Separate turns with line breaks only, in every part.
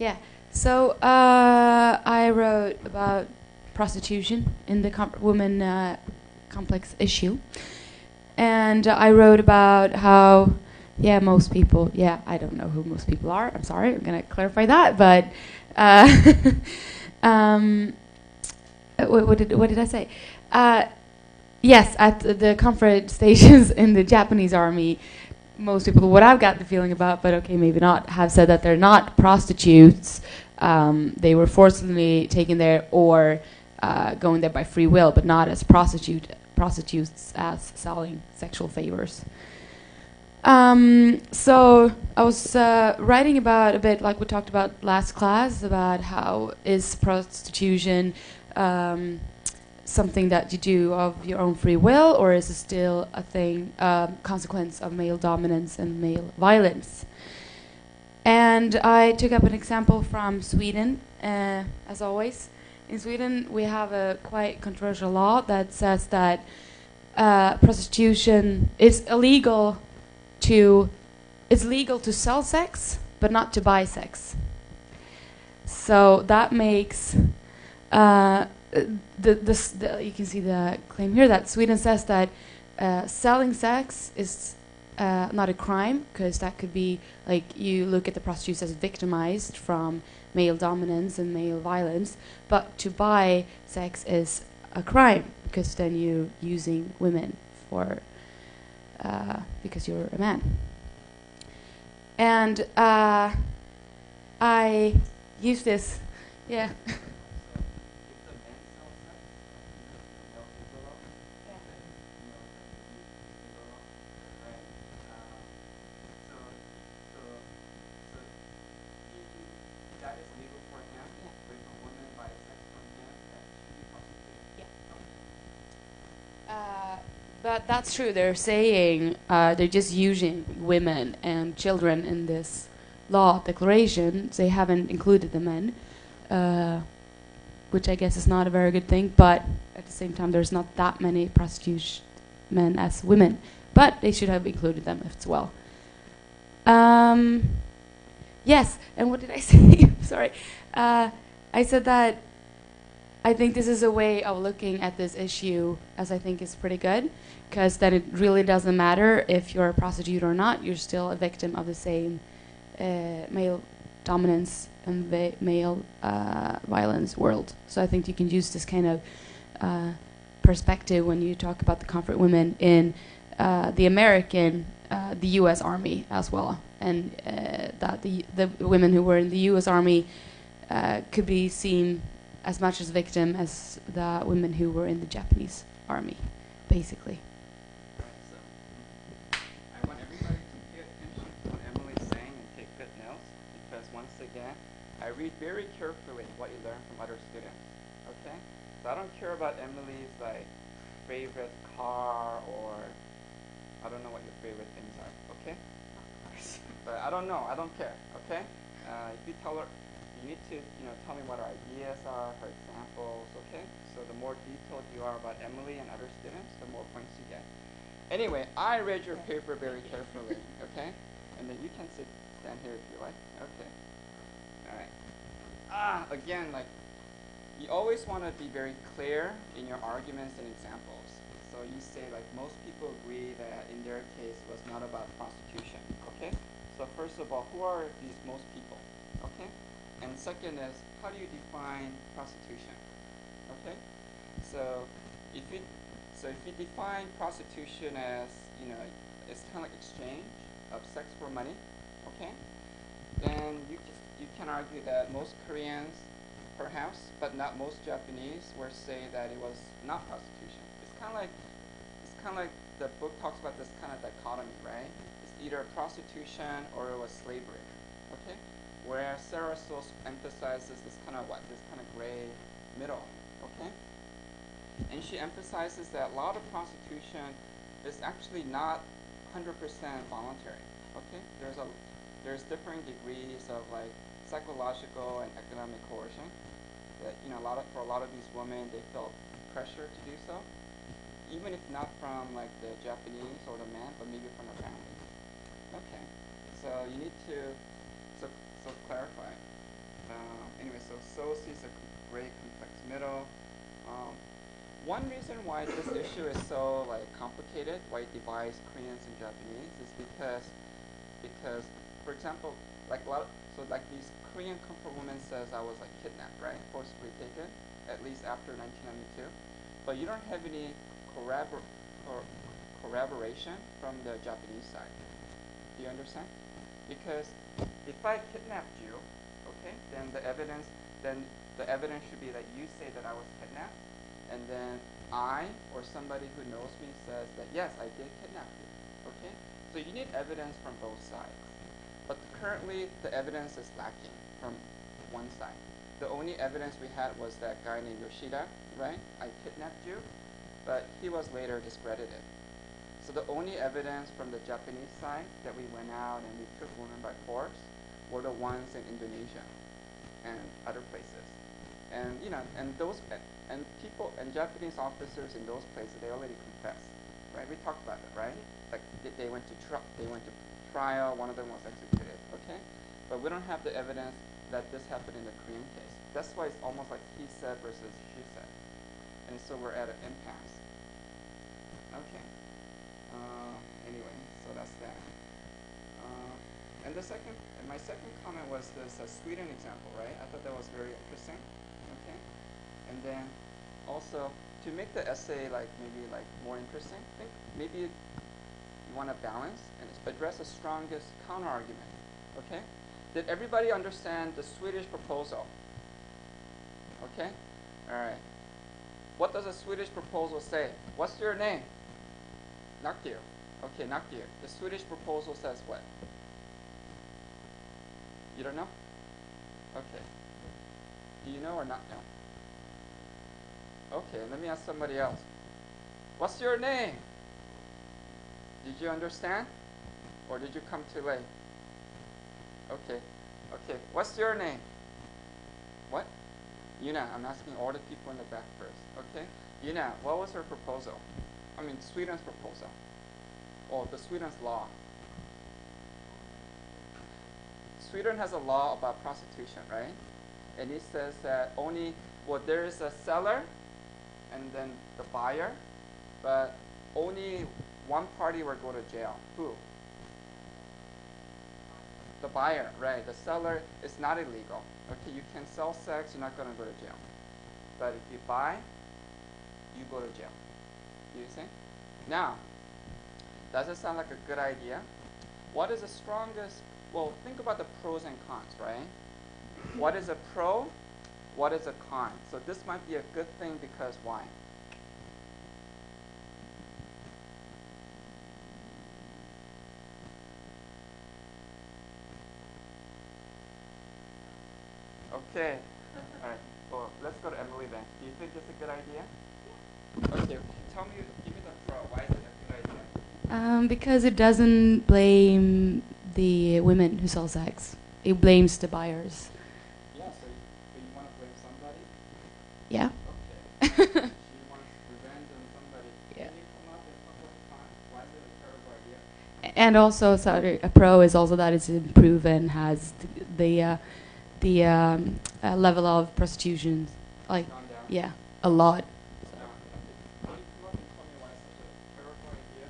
Yeah. So I wrote about prostitution in the women complex issue, and I wrote about how, yeah, most people. Yeah, I don't know who most people are. I'm sorry. I'm gonna clarify that. But what did I say? Yes, at the comfort stations in the Japanese army, most people, what I've got the feeling about, but okay, maybe not, have said that they're not prostitutes. They were forcibly taken there or going there by free will, but not as prostitutes as selling sexual favors. So I was writing about a bit like we talked about last class, about how is prostitution something that you do of your own free will, or is it still a thing, consequence of male dominance and male violence? And I took up an example from Sweden, as always. In Sweden, we have a quite controversial law that says that prostitution is illegal to sell sex, but not to buy sex. So that makes you can see the claim here that Sweden says that selling sex is not a crime, because that could be like you look at the prostitutes as victimized from male dominance and male violence, but to buy sex is a crime because then you're using women for because you're a man. And I use this, yeah. But that's true. They're saying they're just using women and children in this law declaration. They haven't included the men, which I guess is not a very good thing. But at the same time, there's not that many prostitution men as women. But they should have included them as well. Yes, and what did I say? Sorry. I said that I think this is a way of looking at this issue as I think is pretty good, because then it really doesn't matter if you're a prostitute or not. You're still a victim of the same male dominance and male violence world. So I think you can use this kind of perspective when you talk about the comfort women in the U.S. Army as well, and that the women who were in the U.S. Army could be seen as much as victim as the women who were in the Japanese army, basically.
So, I want everybody to pay attention to what Emily's saying and take good notes, because once again, I read very carefully what you learn from other students, okay? So I don't care about Emily's favorite car, or I don't know what your favorite things are, okay? But I don't know, I don't care, okay? If you tell her, you need to, tell me what her ideas are, her examples, okay? So the more detailed you are about Emily and other students, the more points you get. Anyway, I read your paper very carefully, okay? And then you can stand here if you like. Okay. All right. Again, you always want to be very clear in your arguments and examples. So you say, most people agree that in their case it was not about prostitution, okay? So first of all, who are these most people, okay? And second is, how do you define prostitution? Okay, so if you define prostitution as it's kind of like exchange of sex for money, okay, then you can argue that most Koreans, perhaps, but not most Japanese, would say that it was not prostitution. It's kind of like the book talks about this kind of dichotomy, right? It's either prostitution or it was slavery, okay. Whereas Sarah Soos emphasizes this kind of gray middle, okay? And she emphasizes that a lot of prostitution is actually not 100% voluntary, okay? There's different degrees of psychological and economic coercion that for a lot of these women, they felt pressure to do so, even if not from the Japanese or the man, but maybe from the family. Okay, so you need to. So clarify. Anyway, so soci is a great complex middle. One reason why this issue is so like complicated, why it divides Koreans and Japanese, is because for example, like these Korean comfort women says I was like kidnapped, right, forcibly taken, at least after 1992, but you don't have any corroboration from the Japanese side. Do you understand? Because if I kidnapped you, okay, then the evidence should be that you say that I was kidnapped, and then I or somebody who knows me says that yes, I did kidnap you. Okay, so you need evidence from both sides. But currently, the evidence is lacking from one side. The only evidence we had was that guy named Yoshida, right? I kidnapped you, but he was later discredited. So the only evidence from the Japanese side that we went out and we took women by force were the ones in Indonesia and other places. And people and Japanese officers in those places, they already confessed, right? We talked about it, right? Like they went to trial. One of them was executed. Okay, but we don't have the evidence that this happened in the Korean case. That's why it's almost like he said versus she said, and so we're at an impasse. Okay. Anyway, so that's that. And my second comment was this Sweden example, right? I thought that was very interesting. Okay, and then also to make the essay maybe more interesting, I think maybe you want to balance and address the strongest counter argument. Okay, did everybody understand the Swedish proposal? Okay, all right. What does the Swedish proposal say? What's your name? Nakir. Okay, Nakir. The Swedish proposal says what? You don't know? Okay. Do you know or not know? Okay, let me ask somebody else. What's your name? Did you understand? Or did you come too late? Okay. Okay. What's your name? What? Yuna. I'm asking all the people in the back first. Okay. Yuna, what was her proposal? I mean, Sweden's proposal. Oh, the Sweden's law. Sweden has a law about prostitution, right? And it says that there is a seller and then the buyer, but only one party will go to jail. Who? The buyer, right? The seller is not illegal. Okay, you can sell sex, you're not going to go to jail. But if you buy, you go to jail. You see? Now, does it sound like a good idea? What is the strongest? Well, think about the pros and cons, right? What is a pro? What is a con? So this might be a good thing because why? Okay. All right. Well, let's go to Emily then. Do you think it's a good idea? Okay. Give me the pro. Why is it a good idea?
Because it doesn't blame the women who sell sex. It blames the buyers.
Yeah, so you want to blame somebody?
Yeah.
Okay. She wants revenge on somebody.
Yeah.
Can you come up with a couple of cons? Why is it a terrible idea?
And also, sorry, a pro is also that it's improved and has the level of prostitution, like,
Gone down.
yeah, a lot. So.
Now, can you come up and tell me why it's such a terrible idea?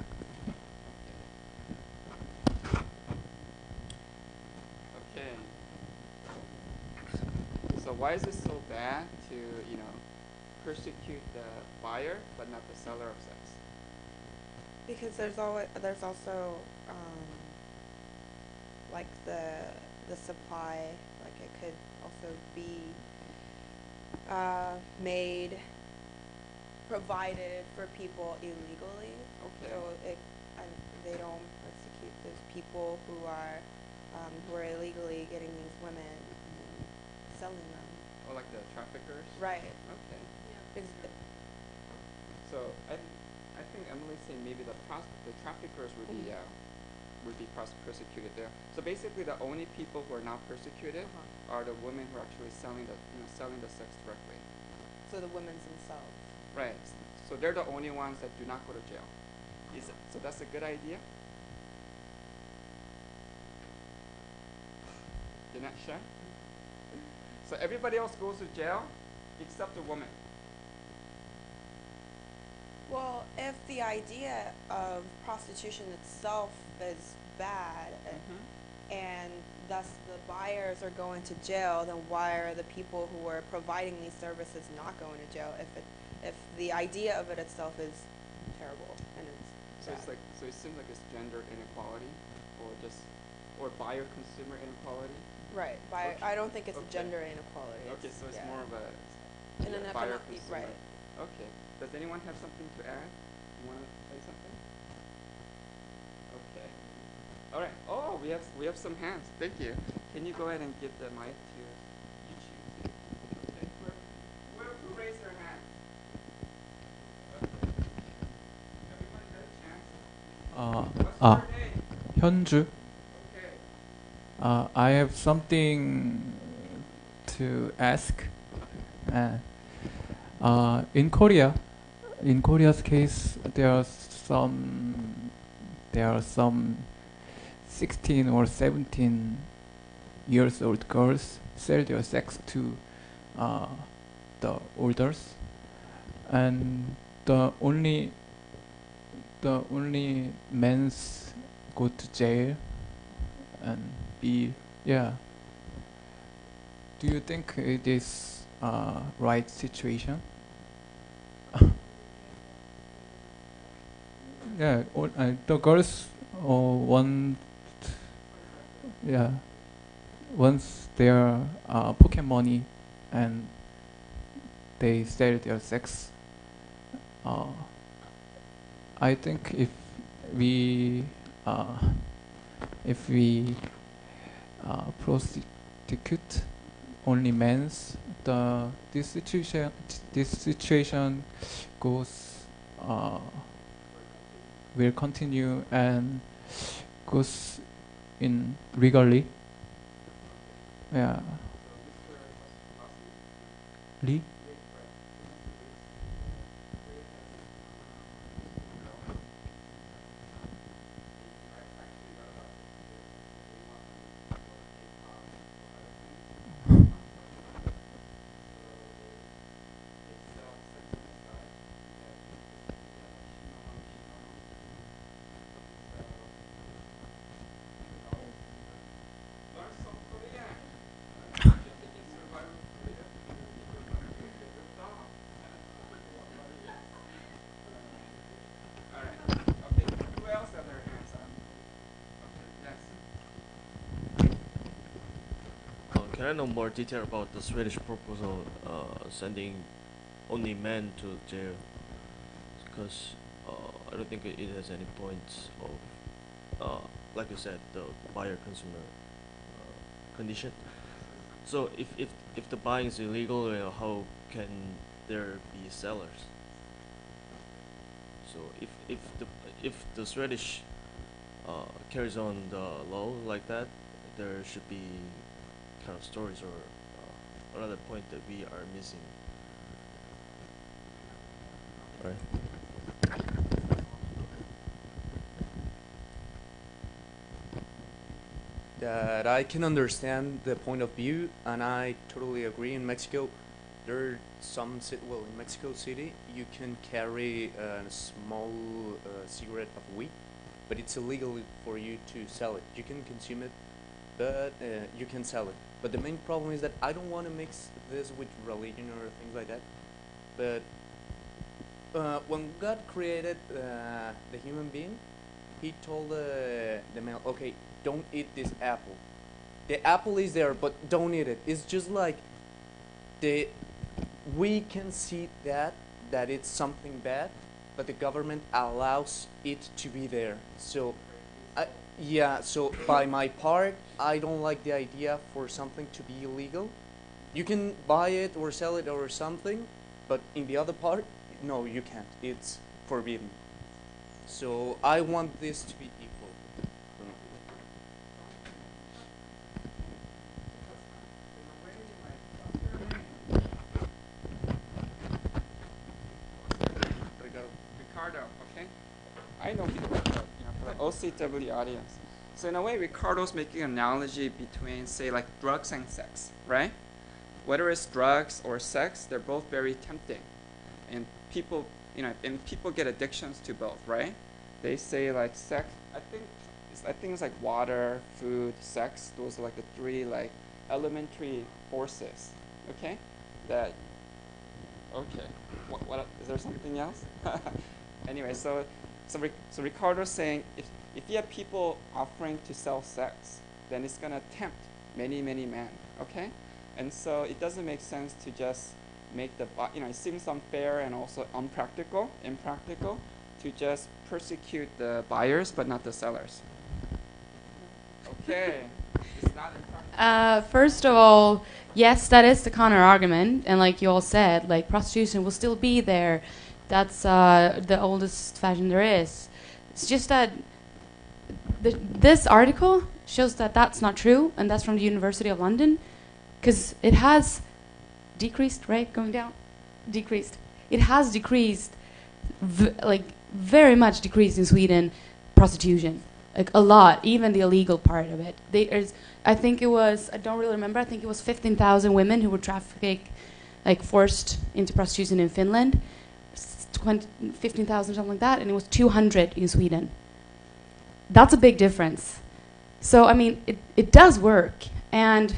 Okay. So why is it so bad to, persecute the buyer but not the seller of sex?
Because there's also like the supply, like it could also be provided for people illegally.
Okay.
So they don't persecute those people who are illegally getting these women and selling them.
Or like the traffickers?
Right.
Okay.
Because
So I think Emily's saying maybe the traffickers would be persecuted there. So basically, the only people who are not persecuted are the women who are actually selling the sex directly.
So the women themselves.
Right. So they're the only ones that do not go to jail. So that's a good idea? You're not sure? So everybody else goes to jail except the woman.
Well, if the idea of prostitution itself is bad, and thus the buyers are going to jail, then why are the people who are providing these services not going to jail? If the idea of it itself is terrible and it's
So
bad.
it's like, so it seems like it's gender inequality, or buyer consumer inequality.
Right.
Okay.
I don't think it's a
Okay.
gender inequality.
Okay, so it's
yeah.
more of a
In an
buyer
economic,
consumer.
right.
Okay. Does anyone have something to add? You want to say something? Okay. All right. Oh, we have some hands. Thank you. Can you go ahead and give the mic to you two? Okay. Who raised their hand? Okay. Everyone has a chance. What's your name?
현주.
Okay.
I have something to ask. In Korea's case, there are some 16 or 17 years old girls sell their sex to the elders, and the only men's go to jail and be, yeah. Do you think it is right situation? Yeah, the girls want, yeah, once their pocket money and they sell their sex. I think uh, if we prosecute only men's, this situation goes will continue and goes in legally. Yeah. Lee?
Can I know more detail about the Swedish proposal sending only men to jail? Because I don't think it has any points of, like you said, the buyer consumer condition. So if the buying is illegal, how can there be sellers? So if the Swedish carries on the law like that, there should be kind of stories or another point that we are missing. Right.
That I can understand the point of view, and I totally agree. In Mexico, there are some in Mexico City, you can carry a small cigarette of weed, but it's illegal for you to sell it. You can consume it, but you can sell it. But the main problem is that I don't want to mix this with religion or things like that. But when God created the human being, He told the male, okay, don't eat this apple. The apple is there, but don't eat it. It's just like we can see that it's something bad, but the government allows it to be there. So, yeah. So by my part, I don't like the idea for something to be illegal. You can buy it or sell it or something, but in the other part, no, you can't. It's forbidden. So I want this to be equal. For me.
Ricardo, okay? I know people, but, for the OCW audience. So in a way, Ricardo's making an analogy between, say, like drugs and sex, right? whether it's drugs or sex, they're both very tempting, and people, and people get addictions to both, right? They say like sex. I think it's like water, food, sex. Those are like the three like elementary forces. Okay, that. Okay. What is there something else? Anyway, so Ricardo's saying if you have people offering to sell sex, then it's gonna tempt many men. Okay, and so it doesn't make sense to just make it seems unfair and also impractical to just persecute the buyers but not the sellers. Okay, it's not impractical.
First of all, yes, that is the counter argument, and like you all said, like prostitution will still be there. That's the oldest fashion there is. It's just that this article shows that that's not true, and that's from the University of London, because it has decreased, right? Going down, decreased. It has decreased, very much decreased in Sweden, prostitution, like a lot, even the illegal part of it. I think it was, I don't really remember. I think it was 15,000 women who were trafficked, like forced into prostitution in Finland, 15,000 something like that, and it was 200 in Sweden. That's a big difference. So I mean, it does work, and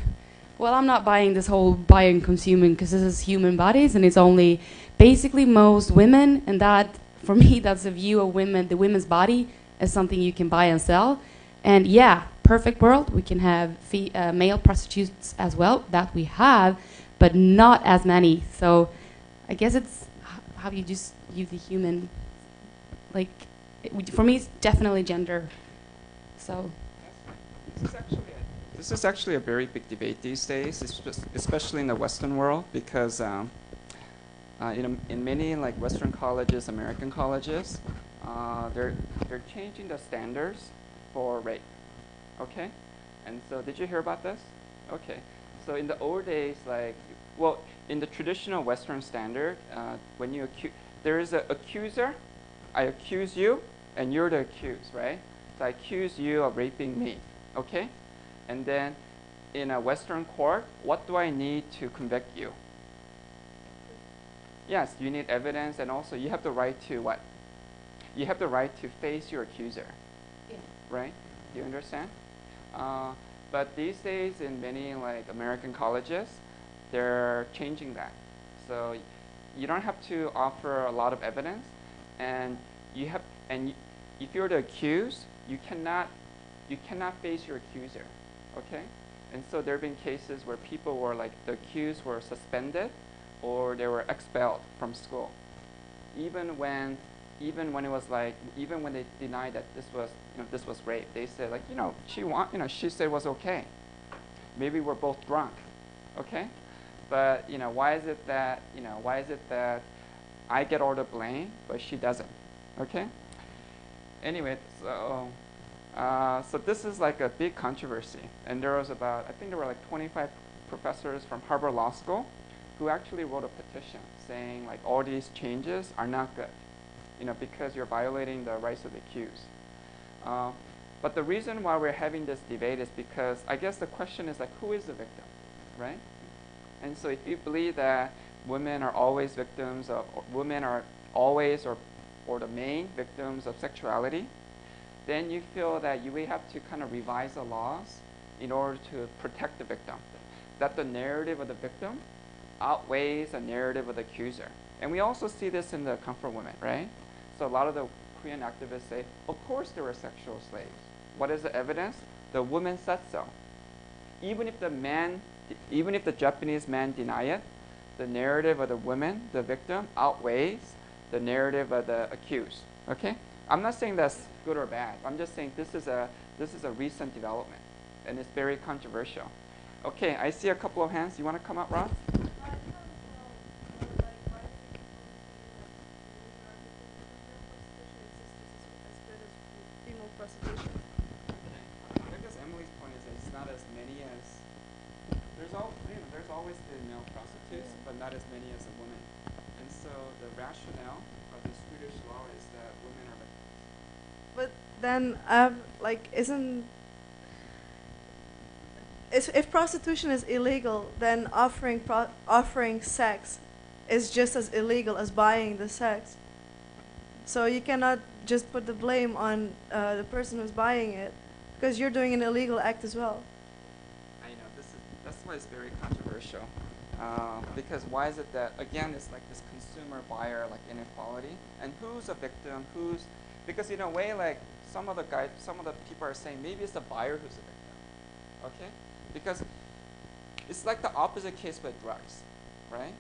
well, I'm not buying this whole buying consuming because this is human bodies, and it's only basically most women, and that for me that's a view of women, the women's body as something you can buy and sell. And yeah, perfect world, we can have male prostitutes as well, that we have, but not as many. So I guess it's how you just view the human, like for me it's definitely gender. So
This is actually a very big debate these days, especially in the Western world, because in many like Western colleges, American colleges, they're changing the standards for rape. Okay, and so did you hear about this? Okay, so in the old days, in the traditional Western standard, when you there is an accuser. I accuse you, and you're the accused, right? So I accuse you of raping me. Okay. And then in a Western court, what do I need to convict you? Yes, you need evidence, and also you have the right to what? You have the right to face your accuser.
yeah.
Right? Do you understand? But these days in many like American colleges, they're changing that. So you don't have to offer a lot of evidence, and if you're the accused, you cannot face your accuser. Okay, and so there have been cases where people were like the accused were suspended, or they were expelled from school, even when it was like even when they denied that this was rape. They said like she said it was okay. Maybe we're both drunk, okay, but why is it that I get all the blame but she doesn't, okay? Anyway, so this is like a big controversy, and there were like 25 professors from Harvard Law School who actually wrote a petition saying like all these changes are not good, because you're violating the rights of the accused. But the reason why we're having this debate is because I guess the question is like, who is the victim, right? And so if you believe that women are always victims of, or women are always or the main victims of sexuality, then you feel that you will have to kind of revise the laws in order to protect the victim. That the narrative of the victim outweighs the narrative of the accuser. And we also see this in the comfort women, right? So a lot of the Korean activists say, of course there were sexual slaves. What is the evidence? The woman said so. Even if the Japanese man deny it, the narrative of the woman, the victim, outweighs the narrative of the accused. Okay? I'm not saying that's good or bad. I'm just saying this is a recent development, and it's very controversial. Okay, I see a couple of hands. You want to come up, Rob? I guess Emily's point is that it's not as many as there's always been male prostitutes, but not as many as a woman. And so the rationale of the Swedish law is that women are victims.
But then, if prostitution is illegal, then offering sex is just as illegal as buying the sex. So you cannot just put the blame on the person who's buying it, because you're doing an illegal act as well.
I know that's why it's very controversial. Because why is it that again it's like this consumer buyer like inequality, and who's a victim? Because in a way like some of the people are saying maybe it's the buyer who's a victim. Okay, because it's like the opposite case with drugs, right?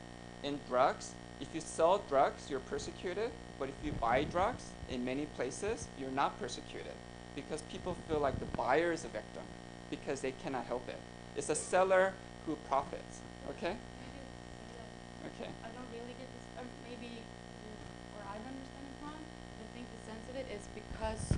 In drugs, if you sell drugs, you're persecuted, but if you buy drugs in many places, you're not persecuted, because people feel like the buyer is a victim because they cannot help it. It's the seller who profits. Okay. Okay.
I don't really get this. Maybe where I understand it from. I think the sense of it is because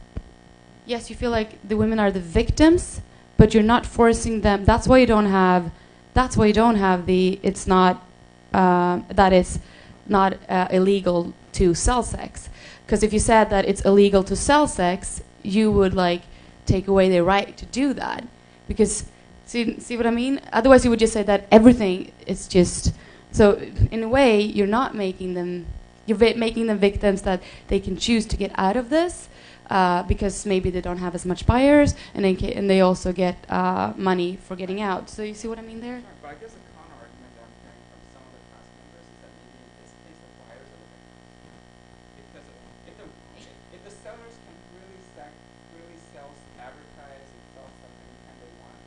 yes, you feel like the women are the victims, but you're not forcing them. That's why you don't have. That's why you don't have the. It's not. That it's not illegal to sell sex. Because if you said that it's illegal to sell sex, you would like take away their right to do that. Because see what I mean? Otherwise, you would just say that everything is just. So in a way, you're not making them. You're making them victims that they can choose to get out of this. Because maybe they don't have as much buyers, and they also get money for getting out. So you see what I mean there?
Sure, but I guess the counter argument that I'm hearing from some of the class members is that maybe in this case the buyers are the victims. Because if the sellers can really advertise and sell stuff anytime they want,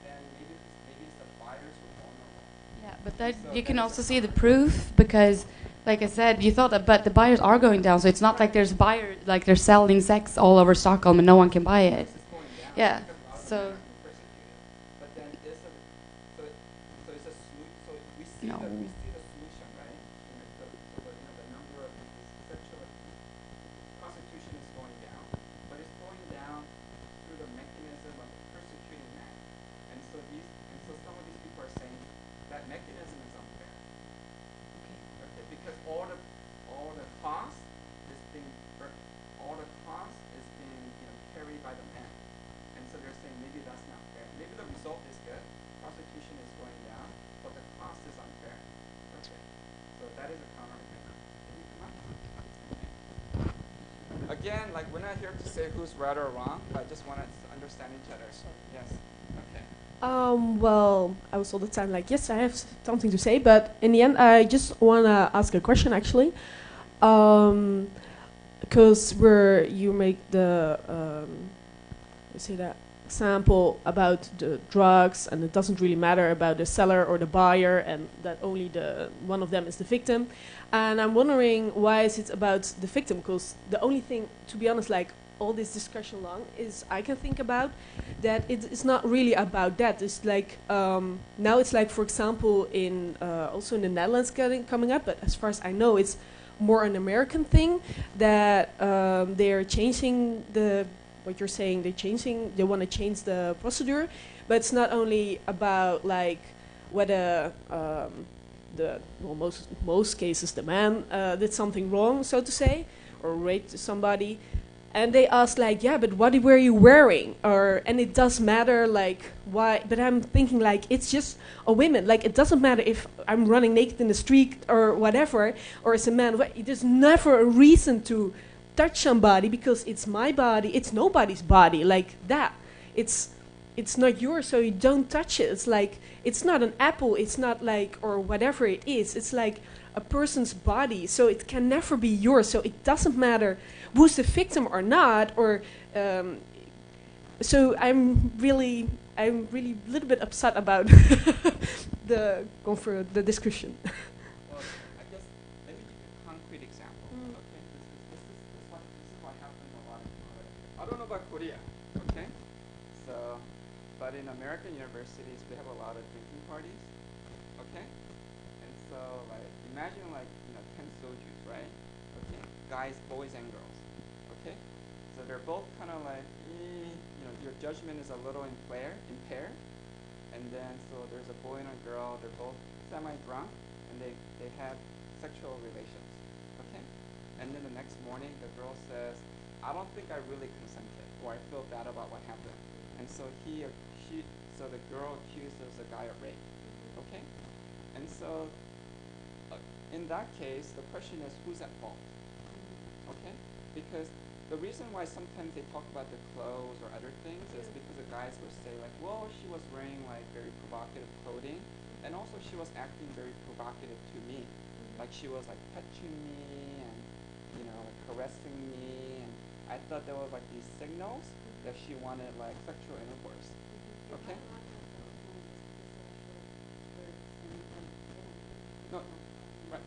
then maybe it's the buyers who are vulnerable.
Yeah, but that
So
you
that
can
is
also
a
see the
counter.
proof because, like I said, you thought that, but the buyers are going down. So it's not like there's buyers, like they're selling sex all over Stockholm and no one can buy it.
It's going down
Yeah.
because a lot of
So.
them are being persecuted. But then so it's a so we see
No.
the solution, right? The number of these sexual prostitution is going down, but it's going down through the mechanism of persecuting men. And so some of these people are saying that mechanism is unfair. Okay, because all the cost is being carried by the men, and so they're saying maybe that's not fair. Maybe the result is good, prostitution is going down, but the cost is unfair. Okay, so that is a counterargument. Can you come up? Okay. Again, like we're not here to say who's right or wrong, but I just want to understand each other. Yes. Okay.
Well, I was all the time like, yes, I have something to say, but in the end, I just want to ask a question, actually. Because where you make the, example about the drugs, and it doesn't really matter about the seller or the buyer, and that only one of them is the victim. And I'm wondering, why is it about the victim? Because the only thing, to be honest, like, all this discussion long is I can think about that it's not really about that. It's like now it's like, for example, in also in the Netherlands coming up, but as far as I know, it's more an American thing that they're changing what you're saying. They want to change the procedure, but it's not only about like whether most cases the man did something wrong, so to say, or raped somebody. And they ask like, yeah, but what were you wearing? And it does matter like why, but I'm thinking like it's just a woman. Like it doesn't matter if I'm running naked in the street or whatever, or it's a man. There's never a reason to touch somebody because it's my body. It's nobody's body like that. It's not yours, so you don't touch it. It's like, it's not an apple. It's not like, or whatever it is. It's like a person's body, so it can never be yours. So it doesn't matter who's the victim or not, or so I'm really a little bit upset about the discussion.
Well, I guess let me give you a concrete example. Okay, this is what happens a lot in Korea. I don't know about Korea. Okay, so but in American universities we have a lot of drinking parties. Okay, and so like imagine like 10 sojus, right? Okay, guys, boys and girls. Okay, so they're both kind of like, your judgment is a little impaired, and then so there's a boy and a girl, they're both semi-drunk, and they have sexual relations, okay? And then the next morning, the girl says, I don't think I really consented, or I feel bad about what happened. And so so the girl accuses the guy of rape. Okay? And so in that case, the question is who's at fault? Okay? Because the reason why sometimes they talk about the clothes or other things is because the guys will say like, well, she was wearing like very provocative clothing, and also she was acting very provocative to me. Like she was like touching me and, you know, like caressing me, and I thought there was like these signals that she wanted like sexual intercourse. Okay? No, right.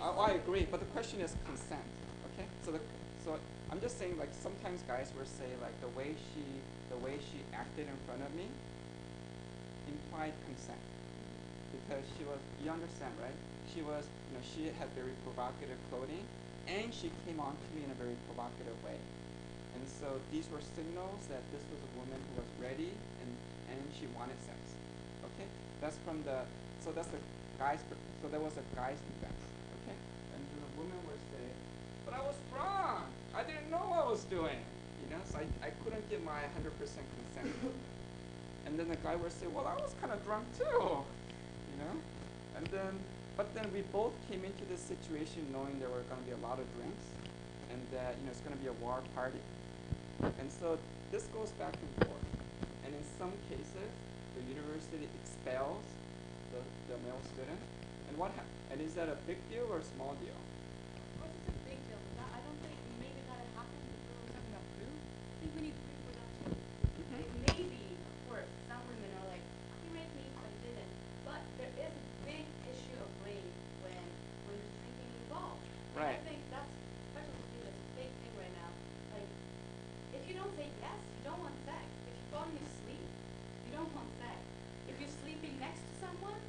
I agree, but the question is consent. Okay? So I'm just saying like sometimes guys will say like the way she acted in front of me implied consent. Because she was, you understand, right? She was, you know, she had very provocative clothing, and she came on to me in a very provocative way. And so these were signals that this was a woman who was ready and she wanted sex. Okay? That's from the, so that's the guy's, so there was a guy's defense. Okay? And the woman would say, but I was drunk. I didn't know what I was doing. You know, so I couldn't give my 100% consent. And then the guy would say, well, I was kind of drunk too. You know? And then, but then we both came into this situation knowing there were going to be a lot of drinks and that, you know, it's going to be a war party. And so this goes back and forth. And in some cases, the university expels the male student. And what happens? And is that a big deal or a small deal?
Of course, it's a big deal, but I don't think maybe that it happened if there was something approved. I think we need proof for that too. Like maybe, of course, some women are like, he raped me, but he didn't. But there is a big issue of blame when there's drinking involved. And
Right.
I think that's, especially for you, that's a big thing right now. Like, if you don't say yes, you don't want sex. If you fall asleep, you don't want sex. If you're sleeping next to someone,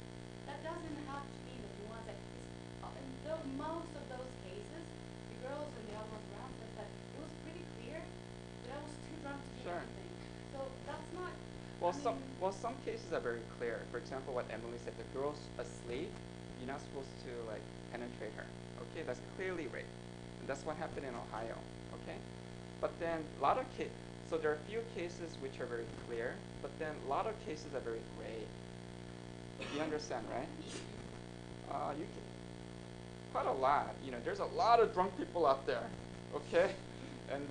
that doesn't have to mean that you want sex. In most of those cases, the girls and the others around said that it was pretty clear that I was too drunk to do
Sure.
anything. So that's not.
Well,
I mean,
some cases are very clear. For example, what Emily said, the girl's asleep, you're not supposed to like penetrate her. Okay, that's clearly rape, and that's what happened in Ohio. Okay, but then a lot of so there are a few cases which are very clear, but then a lot of cases are very gray. You understand, right? You can, quite a lot. You know, there's a lot of drunk people out there. Okay, and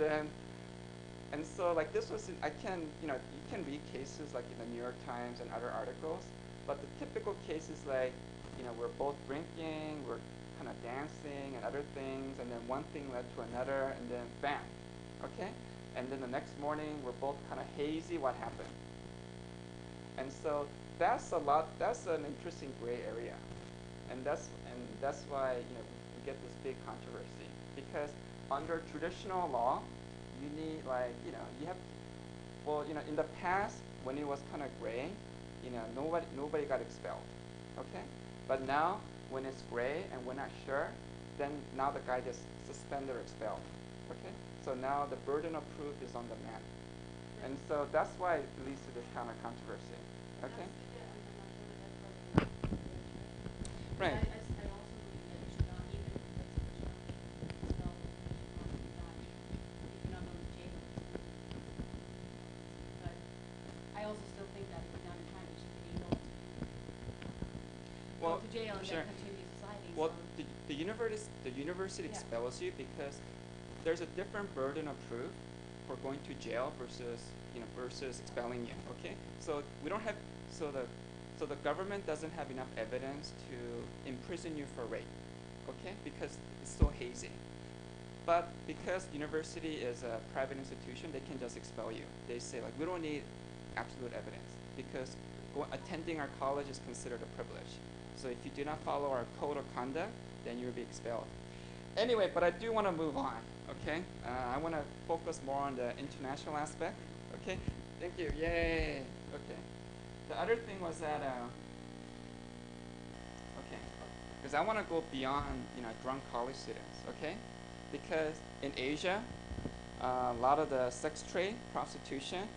so like this was, I can, you know, you can read cases like in the New York Times and other articles, but the typical case is like, you know, we're both drinking, we're kind of dancing and other things, and then one thing led to another, and then bam, okay? And then the next morning, we're both kind of hazy, what happened? And so that's an interesting gray area. And that's why, you know, we get this big controversy. Because under traditional law, you need like, you know, you have, well, you know, in the past, when it was kind of gray, you know, nobody got expelled, okay? But now, when it's gray and we're not sure, then now the guy gets suspended or expelled, okay? So now the burden of proof is on the man. And so that's why it leads to this kind of controversy, okay? Right.
I also believe that you should not even expel if you're not going to jail. But I also still think that if you're done in time, you should be able to go to jail and
sure.
then continue society.
Well,
so.
the university
Yeah.
expels you because there's a different burden of proof for going to jail versus, you know, versus expelling you. Okay, so we don't have, so the government doesn't have enough evidence to imprison you for rape. Okay, because it's so hazy. But because university is a private institution, they can just expel you. They say like, we don't need absolute evidence because attending our college is considered a privilege. So if you do not follow our code of conduct, then you'll be expelled. Anyway, but I do want to move on, okay? I want to focus more on the international aspect, okay? Thank you, yay, okay. The other thing was that, okay, because I want to go beyond, you know, drunk college students, okay? Because in Asia, a lot of the sex trade, prostitution,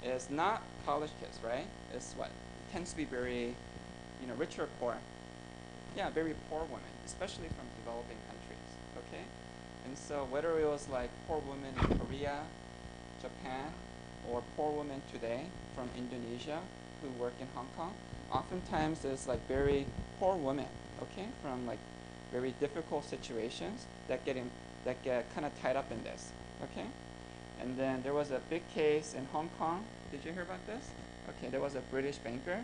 is not college kids, right? It's what? It tends to be very, you know, rich or poor. Yeah, very poor women, especially from developing countries, okay? And so whether it was like poor women in Korea, Japan, or poor women today from Indonesia, who work in Hong Kong, oftentimes it's like very poor women, okay, from like very difficult situations that get kind of tied up in this, okay. And then there was a big case in Hong Kong. Did you hear about this? Okay, there was a British banker.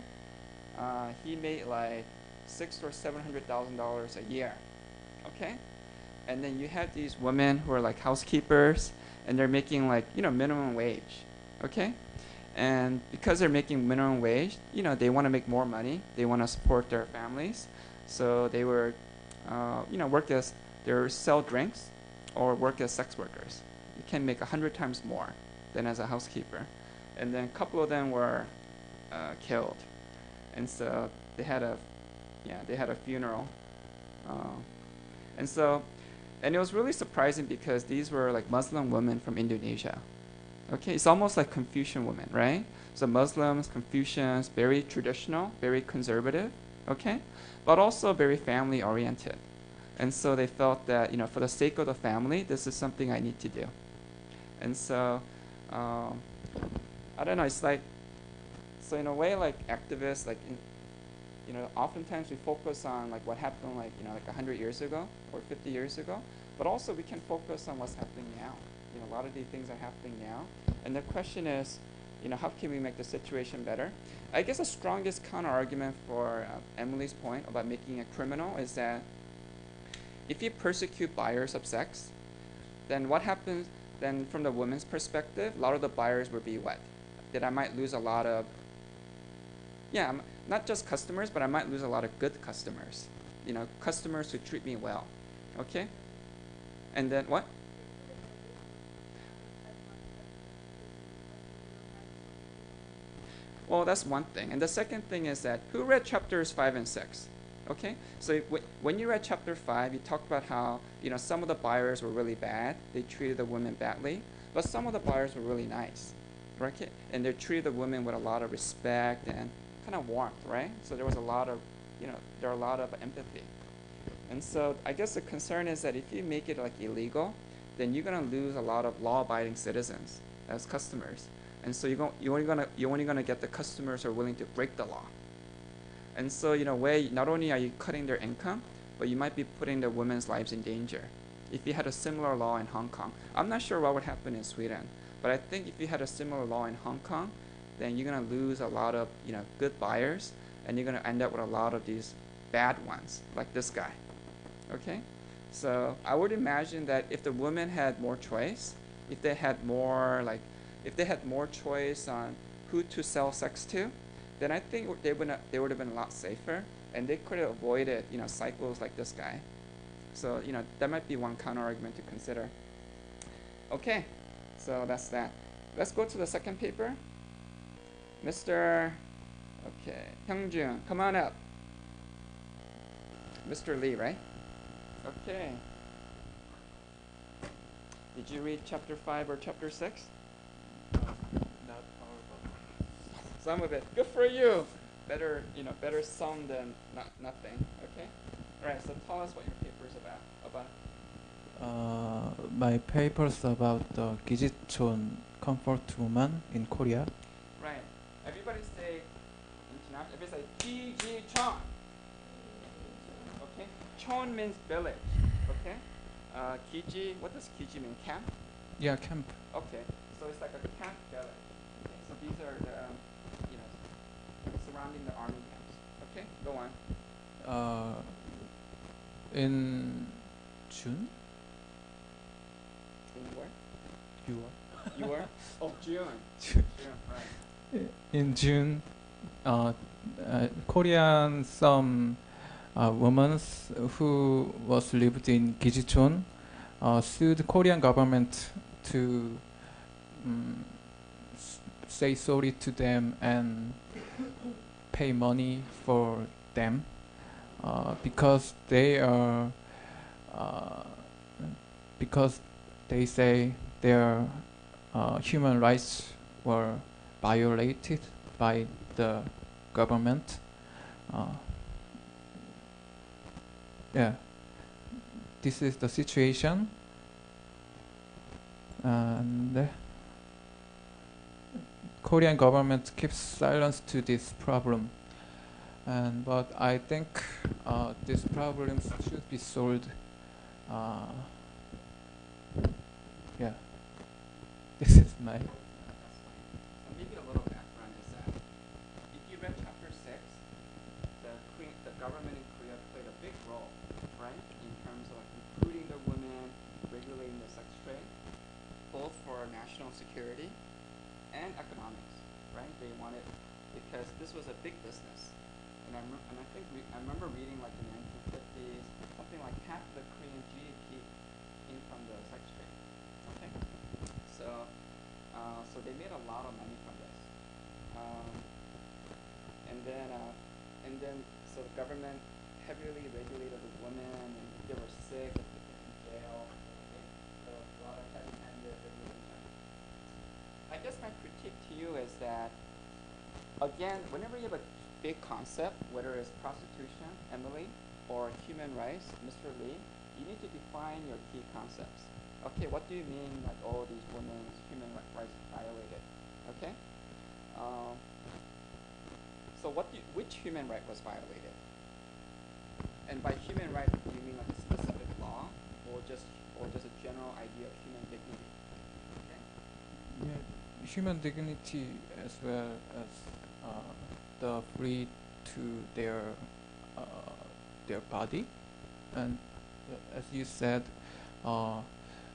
He made like $600,000 or $700,000 a year, okay. And then you have these women who are like housekeepers, and they're making like minimum wage, okay. And because they're making minimum wage, they want to make more money. They want to support their families, so they were, sell drinks or work as sex workers. You can make 100 times more than as a housekeeper. And then a couple of them were killed, and so they had a funeral. And it was really surprising because these were like Muslim women from Indonesia. Okay, it's almost like Confucian women, right? So Muslims, Confucians, very traditional, very conservative, okay, but also very family oriented. And so they felt that, for the sake of the family, this is something I need to do. And so, I don't know, it's like, so in a way, like activists, like, oftentimes we focus on like what happened like 100 years ago or 50 years ago, but also we can focus on what's happening now. A lot of these things are happening now, and the question is, how can we make the situation better? I guess the strongest counter argument for Emily's point about making a criminal is that if you persecute buyers of sex, then what happens? Then from the woman's perspective, a lot of the buyers will be what? That I might lose a lot of, not just customers, but I might lose a lot of good customers. Customers who treat me well. Okay? And then what? Well, that's one thing. And the second thing is that who read chapters 5 and 6? Okay? So when you read chapter 5, you talked about how, some of the buyers were really bad. They treated the women badly. But some of the buyers were really nice. Right? And they treated the women with a lot of respect and kind of warmth, right? So there was a lot of, empathy. And so I guess the concern is that if you make it like illegal, then you're going to lose a lot of law-abiding citizens as customers. And so you're only gonna get the customers who are willing to break the law. And so in a way, not only are you cutting their income, but you might be putting the women's lives in danger. If you had a similar law in Hong Kong, I'm not sure what would happen in Sweden, but I think if you had a similar law in Hong Kong, then you're gonna lose a lot of good buyers, and you're gonna end up with a lot of these bad ones, like this guy. Okay, so I would imagine that if the women had more choice, if they had more choice on who to sell sex to, then I think they would have been a lot safer, and they could have avoided cycles like this guy. So that might be one counter argument to consider. Okay, so that's that. Let's go to the second paper. Mr. Okay, Hyungjun, come on up. Mr. Lee, right? Okay. Did you read chapter 5 or chapter 6?
Not all.
Some of it. Good for you. Better some than nothing. Okay. All right. So tell us what your paper is about.
My paper's about the 기지촌 comfort woman in Korea.
Right. Everybody say international. Everybody say 기지촌. Okay. 촌 means village. Okay. 기지. What does 기지 mean? Camp.
Yeah, camp.
Okay. So it's like a camp village. Okay. So these are the surrounding the army camps. Okay. Go on.
In June.
In where?
You
You were? Oh, June.
June.
June, right.
In June, Korean some women who was lived in Gijichon sued Korean government to say sorry to them and pay money for them because they are because they say their human rights were violated by the government. Yeah, this is the situation, and Korean government keeps silence to this problem, and but I think these problems should be solved. Uh, yeah, this is my.
That's fine. So maybe a little background is that if you read chapter 6, the government in Korea played a big role, right, in terms of like recruiting the women, regulating the sex trade, both for national security and economics, right? They wanted, because this was a big business. And I think I remember reading like in the 1950s, something like half the Korean GDP came from the sex trade. Okay, so so they made a lot of money from this, and then so the government heavily regulated the women, and if they were sick, they put them in jail. Okay, so a lot of heavy-handed regulation. I guess my critique to you is that, again, whenever you have a big concept, whether it's prostitution, Emily, or human rights, Mr. Lee, you need to define your key concepts. Okay, what do you mean, like, oh, these women's human rights violated? Okay, so which human right was violated? And by human right, do you mean like a specific law, or just a general idea of human dignity? Okay.
Yeah, human dignity as well as the free to their body, and as you said,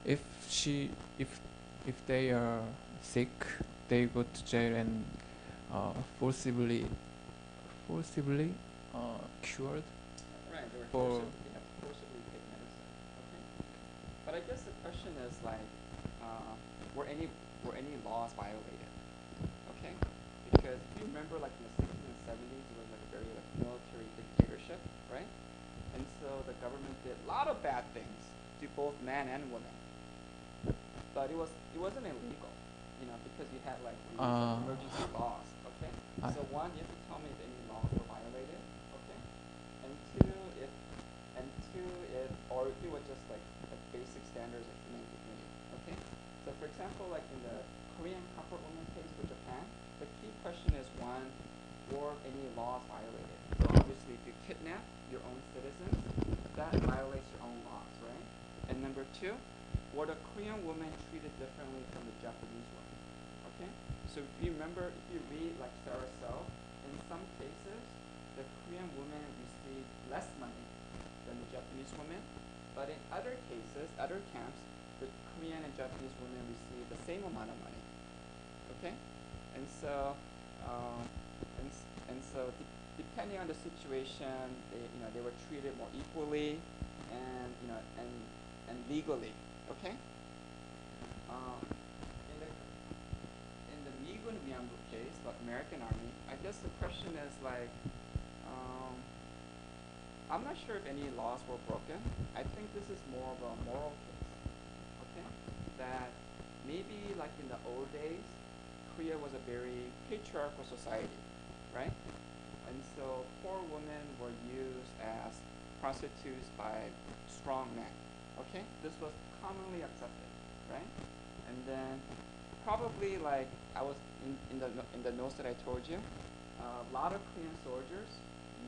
if she if they are sick, they go to jail and forcibly cured.
Right, they were
For
they have to forcibly take medicine. Okay. But I guess the question is like, were any laws violated? Okay. Because if you remember, like in the 60s and 70s, it was like a very like military dictatorship, right? And so the government did a lot of bad things to both man and woman. But it wasn't illegal, because you had like these emergency laws. Okay. So one, you have to tell me if any laws were violated. Okay. And two, if it was just like basic standards of human dignity. Okay. So for example, like in the Korean comfort woman case with Japan, the key question is one, were any laws violated? So obviously, if you kidnap your own citizens, that violates your own laws, right? And number two, were the Korean women treated differently from the Japanese women? Okay? So if you remember, if you read like Sarah So, in some cases, the Korean women received less money than the Japanese women, but in other cases, other camps, the Korean and Japanese women received the same amount of money. Okay? And so, depending on the situation, they were treated more equally, and and legally. Okay. In the Migun Myanmar case, the American Army, I guess the question is like, I'm not sure if any laws were broken. I think this is more of a moral case. Okay, that maybe like in the old days, Korea was a very patriarchal society, right? And so poor women were used as prostitutes by strong men. Okay, this was commonly accepted, right? And then probably like I was in the notes that I told you, a lot of Korean soldiers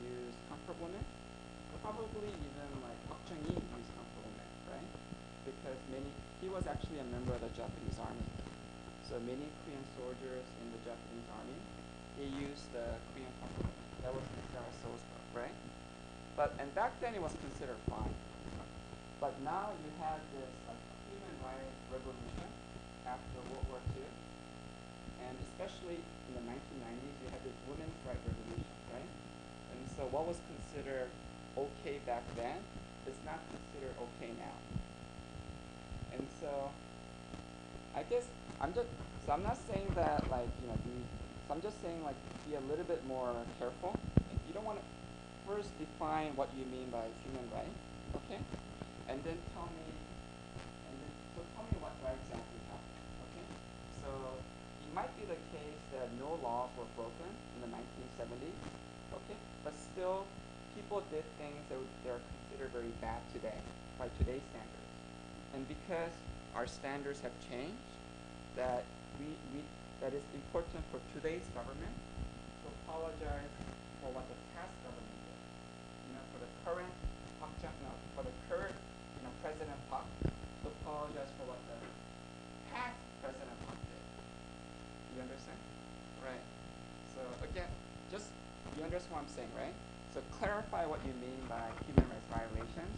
used comfort women. Probably even like Park Chung-hee used comfort women, right? Because he was actually a member of the Japanese army. So many Korean soldiers in the Japanese army, they used the Korean comfort women. That was in Sarah So's book, right? And back then it was considered fine. But now you have this human rights revolution after World War II, and especially in the 1990s, you had this women's rights revolution, right? And so what was considered okay back then is not considered okay now. And so I guess I'm not saying that like so I'm just saying like be a little bit more careful. And you don't want to first define what you mean by human right, okay? And then tell me what rights actually happened, okay? So it might be the case that no laws were broken in the 1970s, okay? But still, people did things that are considered very bad today by today's standards. And because our standards have changed, that that it's important for today's government to apologize for what the past government did. You know, for the current for the current, President Park to apologize for what the past President Park did. You understand? Right. So again, just you understand what I'm saying, right? So clarify what you mean by human rights violations,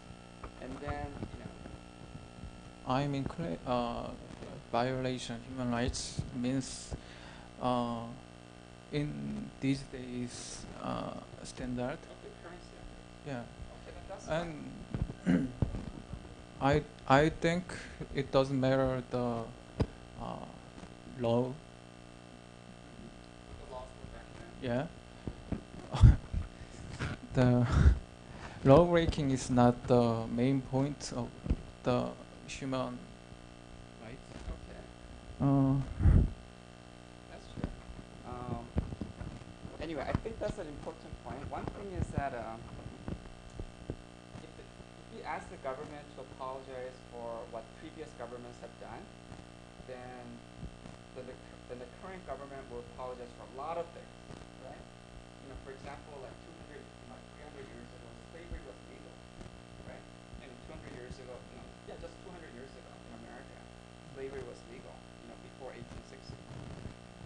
and then
I mean, violation human rights means in these days standard.
Okay, current standard.
Yeah,
Okay, then that's
and I think it doesn't matter the law.
the laws were back then.
Yeah, the law breaking is not the main point of the human rights.
Okay, that's true. Anyway, I think that's an important point. One thing is that if we ask the government to apologize for what previous governments have done, then the current government will apologize for a lot of things, right? For example, like 300 years ago, slavery was legal, right? And 200 years ago, just 200 years ago in America, slavery was legal, before 1860.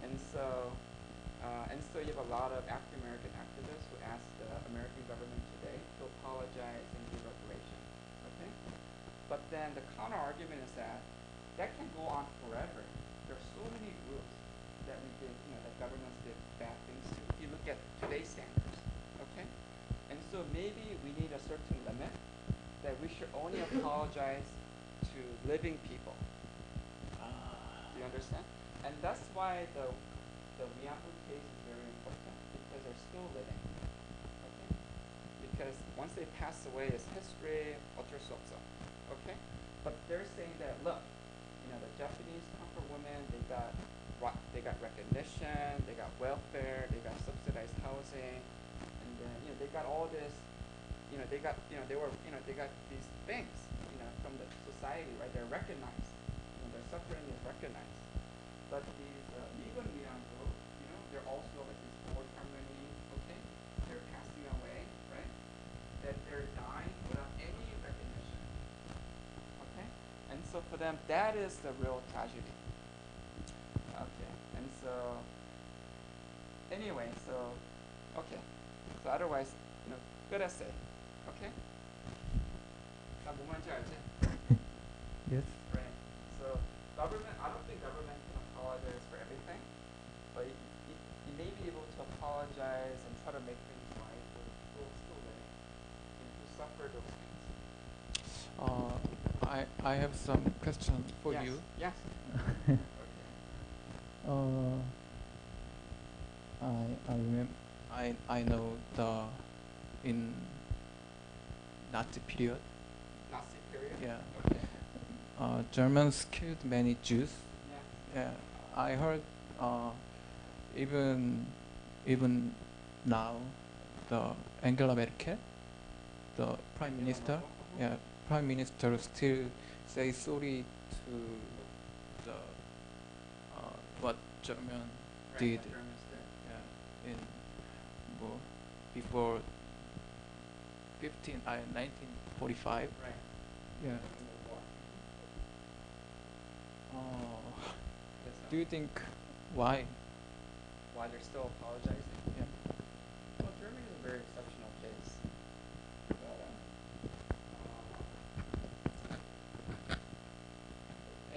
And so you have a lot of African American activists who ask the American government today to apologize and give reparations. Okay? But then the counter argument is that can go on forever. There are so many groups that we did, that governments did bad things to. If you look at today's standards, okay? And so maybe we need a certain limit that we should only apologize to living people. Do you understand? And that's why the Wianpu case is very important, because they're still living. Okay? Because once they pass away, it's history, 어쩔 수 없어. Okay? But they're saying that, look, the Japanese comfort women, they got recognition, they got welfare, they got subsidized housing, and then they got all this, they got these things, from the society, right? They're recognized, their suffering is recognized. But these Nigon Wianpu, they're also like these old harmony, okay? They're passing away, right? That they're dying without any recognition. Okay? And so for them, that is the real tragedy. Okay. And so anyway, okay. So otherwise, good essay. Okay? 나 뭐 말인지 알지?
Yes.
Right. So I don't think government can apologize for everything, but you may be able to apologize and try to make things right for the people still living, who suffer those things.
I have some question for
yes.
you.
Yes.
I know in Nazi period.
Nazi period.
Yeah.
Okay.
Germans killed many Jews.
Yeah.
Yeah, I heard even now the Angela Merkel, the prime minister, prime minister still say sorry to the what German did.
Germans did.
Yeah, in before 1945.
Right.
Yeah.
In the war.
Do you think why?
Why they're still apologizing?
Yeah.
Well, Germany is a very exceptional case. But,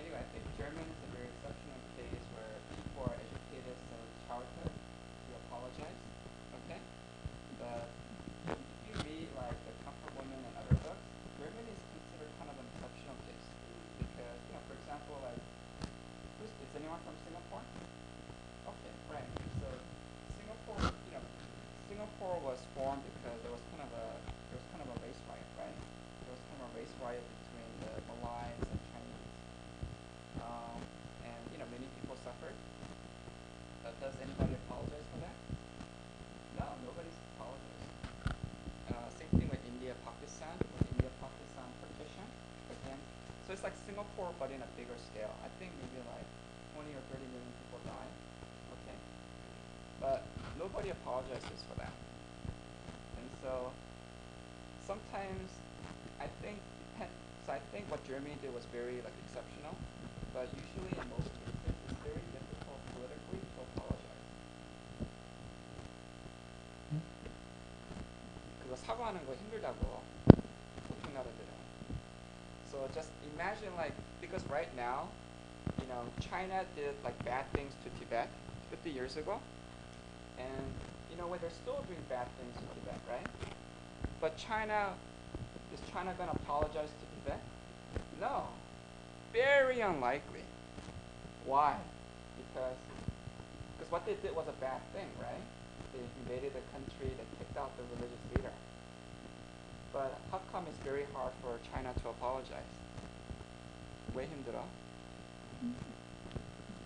anyway, I think Germany is a very exceptional case where people are educated since childhood to apologize. Okay? But if you read like the Comfort Women and other books, Germany is considered kind of an exceptional case. Because, for example, like, is anyone from Singapore? Okay, right. So Singapore was formed because there was kind of a race riot, right? There was kind of a race riot between the Malays and Chinese, and many people suffered. Does anybody apologize for that? No, nobody's apologized. Same thing with India, Pakistan. When India-Pakistan partition again, so it's like Singapore but in a bigger scale. I think maybe like 20 or 30 million people died. nobody apologizes for that. And so sometimes I think so I think what Germany did was very like exceptional, but usually in most cases it's very difficult politically to apologize. 그거 사과하는 거 힘들다고 보통 나라들은. So just imagine like because right now, you know, China did like bad things to Tibet 50 years ago, and you know when they're still doing bad things to Tibet, right? But is China gonna apologize to Tibet? No, very unlikely. Why? Because what they did was a bad thing, right? They invaded the country, they kicked out the religious leader. But how come it's very hard for China to apologize? 왜 힘들어?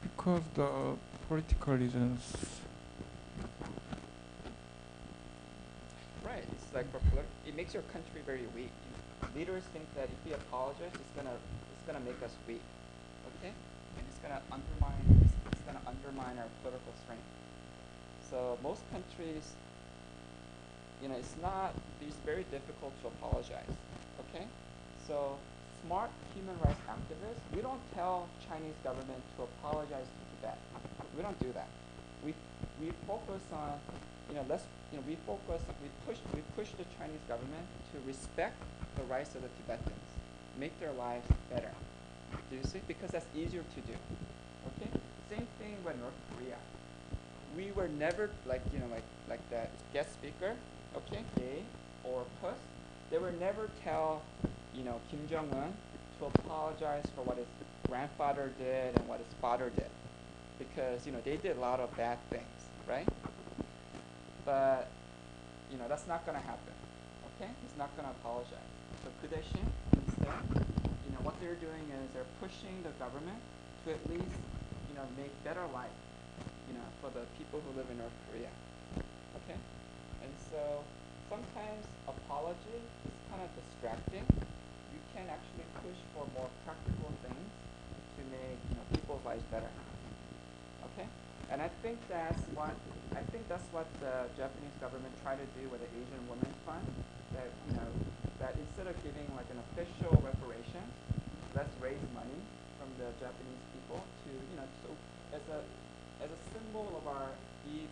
Because the political reasons.
Right. It's like it makes your country very weak. Leaders think that if we apologize, it's gonna make us weak. Okay? And it's gonna undermine our political strength. So most countries, you know, it's very difficult to apologize. Okay? So smart human rights activists, we don't tell Chinese government to apologize to Tibet. We don't do that. We focus on, you know, we push the Chinese government to respect the rights of the Tibetans, make their lives better. Do you see? Because that's easier to do. Okay? Same thing with North Korea. We were never like that guest speaker, okay, gay or puss. They would never tell, you know, Kim Jong-un to apologize for what his grandfather did and what his father did, because you know they did a lot of bad things, right? But you know that's not gonna happen. Okay, he's not gonna apologize. So 그 대신 instead, you know what they're doing is they're pushing the government to at least, you know, make better life, you know, for the people who live in North Korea. Okay, and so sometimes apology is kind of distracting. You can actually push for more practical things to make, you know, people's lives better. Okay, and I think that's what the Japanese government tried to do with the Asian Women's Fund. That, you know, that instead of giving like an official reparation, let's raise money from the Japanese people to, you know, so as a symbol of our deep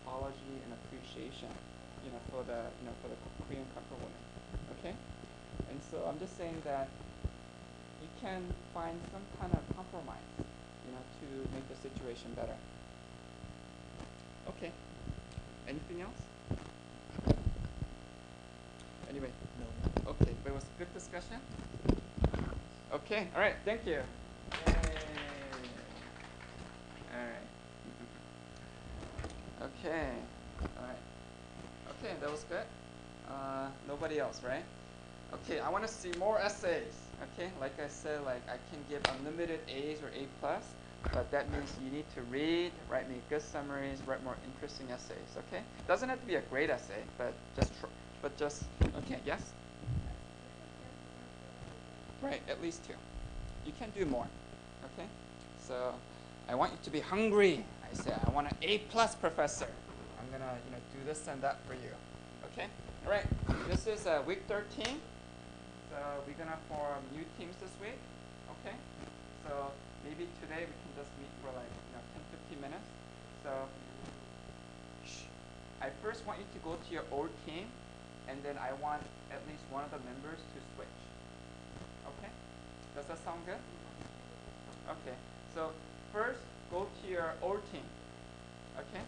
apology and appreciation, you know, for the Korean comfort women. Okay, and so I'm just saying that you can find some kind of compromise, you know, to make the situation better. Okay, anything else? Anyway, no. Okay, but it was a good discussion. Okay, all right, thank you. Yay. All right. Okay, all right. Okay, that was good. Nobody else, right? Okay, I want to see more essays. Okay, like I said, like I can give unlimited A's or A+, but that means you need to read, write me good summaries, write more interesting essays. Okay, doesn't have to be a great essay, but just okay. Yes. Right, at least 2. You can do more. Okay, so I want you to be hungry. I say I want an A+ professor. I'm gonna, you know, do this and that for you. Okay, all right. This is week 13. So we're gonna form new teams this week. Okay, so maybe today we can just meet for like, you know, 10-15 minutes. So I first want you to go to your old team, and then I want at least one of the members to switch. Okay, does that sound good? Okay, so first go to your old team. Okay.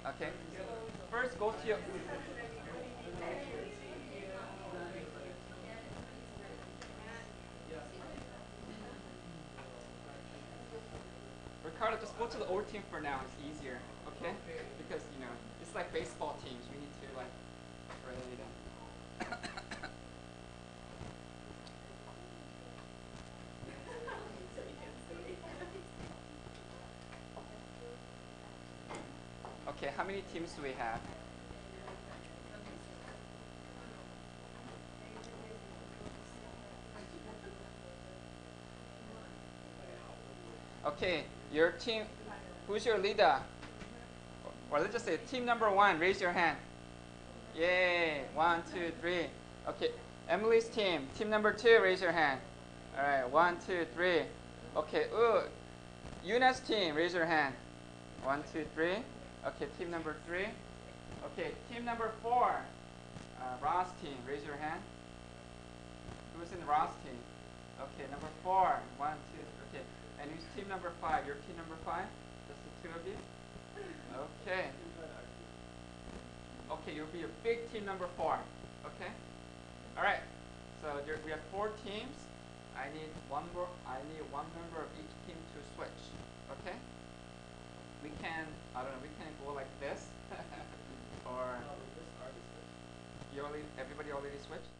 Okay. First, go to your. Ricardo, just go to the old team for now. It's easier, okay? Because, you know, it's like baseball teams. We need to like trade and. Okay, how many teams do we have? Okay, your team, who's your leader? Or let's just say team number 1, raise your hand. Yay, 1, 2, 3. Okay, Emily's team, team number 2, raise your hand. All right, 1, 2, 3. Okay, Yuna's team, raise your hand. 1, 2, 3. Okay, team number 3. Okay, team number 4, Ross team, raise your hand. Who's in Ross team? Okay, number 4, 1, 2, okay. And who's team number 5? Your team number 5? Just the 2 of you? Okay. Okay, you'll be a big team number 4. Okay? Alright. So we have 4 teams. I need one member of each team to switch. Okay? We can, I don't know, we can go like this. Or everybody already switched?